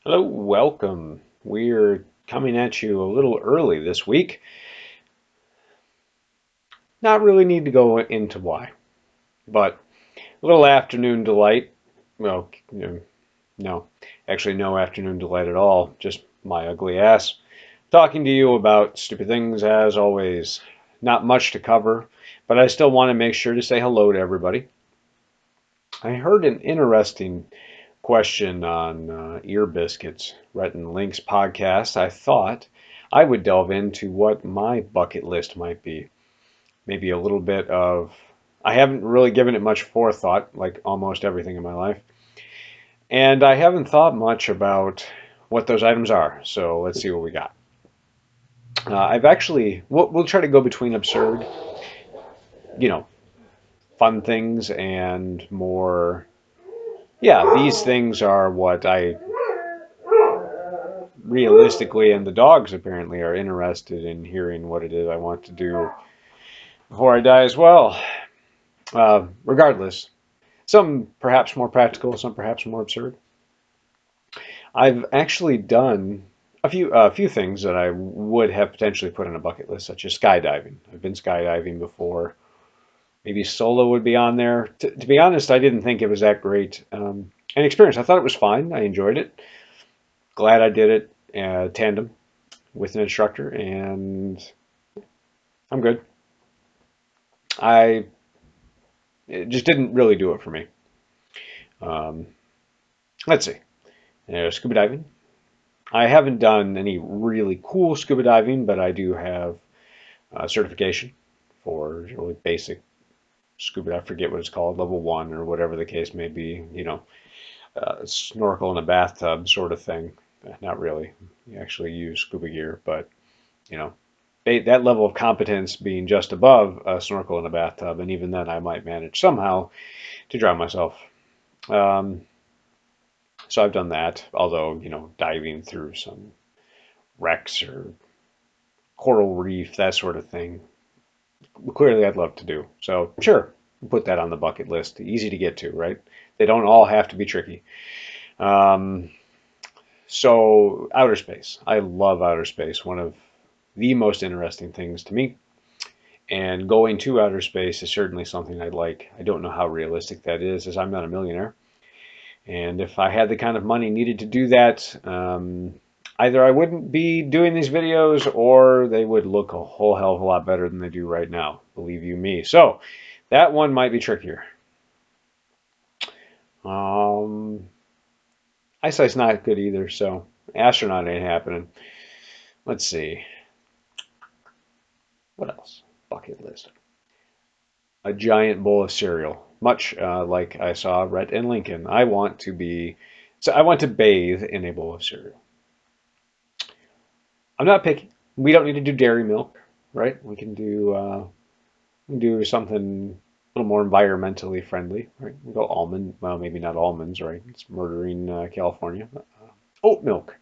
Hello, welcome. We're coming at you a little early this week. Not really need to go into why, but a little afternoon delight. Well, no, actually, no afternoon delight at all. Just my ugly ass. Talking to you about stupid things as always. Not much to cover, but I still want to make sure to say hello to everybody. I heard an interesting question on ear biscuits, Rhett and Link's podcast. I thought I would delve into what my bucket list might be. Maybe a little bit of. I haven't really given it much forethought, like almost everything in my life. And I haven't thought much about what those items are. So let's see what we got. I've actually, we'll try to go between absurd, you know, fun things and more. Yeah, these things are what I realistically, and the dogs apparently are interested in hearing what it is I want to do before I die as well. Regardless, some perhaps more practical, some perhaps more absurd. I've actually done a few things that I would have potentially put on a bucket list, such as skydiving. I've been skydiving before. Maybe solo would be on there. To be honest, I didn't think it was that great an experience. I thought it was fine. I enjoyed it. Glad I did it tandem with an instructor, and I'm good. I It just didn't really do it for me. Um, let's see. Scuba diving. I haven't done any really cool scuba diving, but I do have certification for really basic scuba. I forget what it's called, level one or whatever the case may be. Snorkel in a bathtub sort of thing. Not really. You actually use scuba gear, but you know, that level of competence being just above a snorkel in a bathtub, and even then, I might manage somehow to drown myself. Um, so I've done that, although, diving through some wrecks or coral reef, that sort of thing, clearly I'd love to do. So sure, put that on the bucket list. Easy to get to, right? They don't all have to be tricky. Um, so outer space. I love outer space. One of the most interesting things to me. And going to outer space is certainly something I'd like. I don't know how realistic that is, as I'm not a millionaire. And if I had the kind of money needed to do that, either I wouldn't be doing these videos or they would look a whole hell of a lot better than they do right now, believe you me. So that one might be trickier. Um, Eyesight's not good either, so astronaut ain't happening. Let's see. What else? Bucket list. A giant bowl of cereal. Much like I saw Rhett and Lincoln. I want to bathe in a bowl of cereal. I'm not picky. We don't need to do dairy milk, right? We can do something a little more environmentally friendly, right? We go almond. Well, maybe not almonds, right? It's murdering California. Oat milk.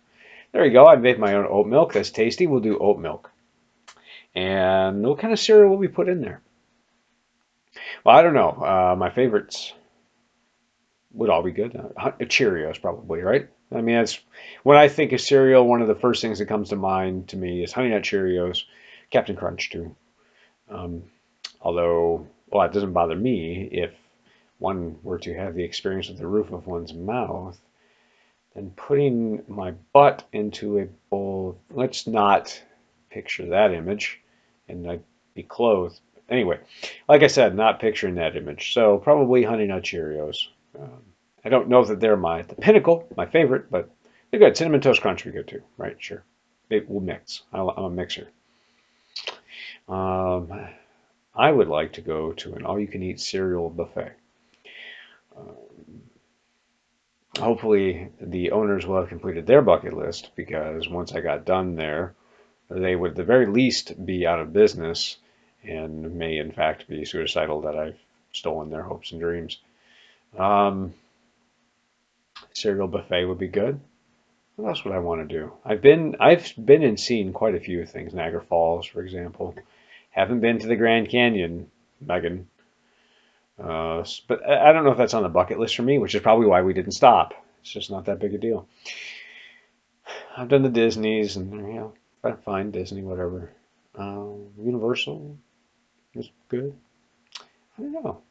There you go. I made my own oat milk. That's tasty. We'll do oat milk. And what kind of cereal will we put in there? Well, I don't know. My favorites would all be good. Cheerios, probably, right? I mean, that's when I think of cereal. One of the first things that comes to mind to me is Honey Nut Cheerios, Captain Crunch too. Um, Although, well, it doesn't bother me if one were to have the experience with the roof of one's mouth, then putting my butt into a bowl. Let's not picture that image, and I'd be clothed. Anyway, like I said, not picturing that image. So probably Honey Nut Cheerios. Um, I don't know that they're the pinnacle, my favorite, but they're good. Cinnamon Toast Crunch would be good too, right? Sure. We'll mix. I'm a mixer. Um, I would like to go to an all-you-can-eat cereal buffet. Hopefully, the owners will have completed their bucket list because once I got done there, they would at the very least be out of business and may in fact be suicidal that I've stolen their hopes and dreams. Um, Cereal buffet would be good. What else would I want to do? I've been and seen quite a few things. Niagara Falls, for example. Haven't been to the Grand Canyon, Megan. But I don't know if that's on the bucket list for me, which is probably why we didn't stop. It's just not that big a deal. I've done the Disneys, and fine, Disney, whatever. Universal is good. I don't know.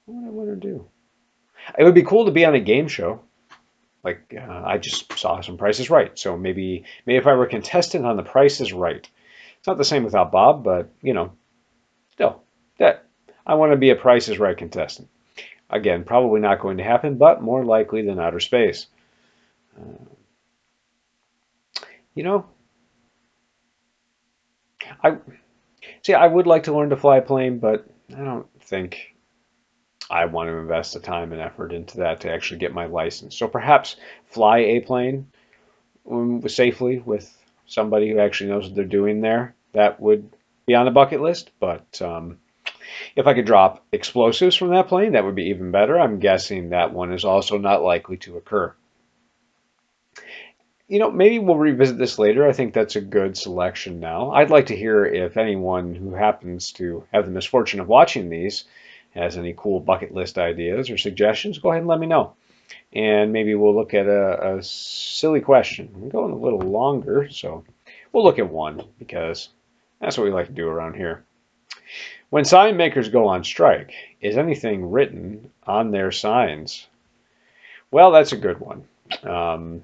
What would I want to do? It would be cool to be on a game show. Like I just saw some Price is Right, so maybe if I were a contestant on the Price is Right, it's not the same without Bob, but still, that I want to be a Price is Right contestant. Again, probably not going to happen, but more likely than outer space. Uh, you know, I see. I would like to learn to fly a plane, but I don't think I want to invest the time and effort into that to actually get my license. So perhaps fly a plane safely with somebody who actually knows what they're doing there. That would be on the bucket list. But if I could drop explosives from that plane, that would be even better. I'm guessing that one is also not likely to occur. Maybe we'll revisit this later. I think that's a good selection now. I'd like to hear if anyone who happens to have the misfortune of watching these has any cool bucket list ideas or suggestions. Go ahead and let me know. And maybe we'll look at a silly question. We're going a little longer, so we'll look at one because that's what we like to do around here. When sign makers go on strike, is anything written on their signs? Well, that's a good one. Um,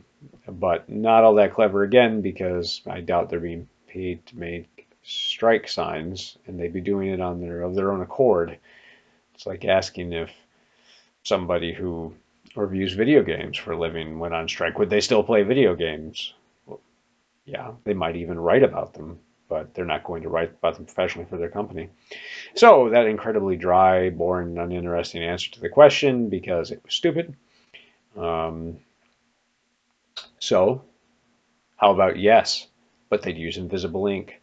but not all that clever again because I doubt they're being paid to make strike signs and they'd be doing it on of their own accord. It's like asking if somebody who reviews video games for a living went on strike, would they still play video games? Well, yeah, they might even write about them, but they're not going to write about them professionally for their company. So that incredibly dry, boring, uninteresting answer to the question because it was stupid. Um, so how about yes, but they'd use invisible ink?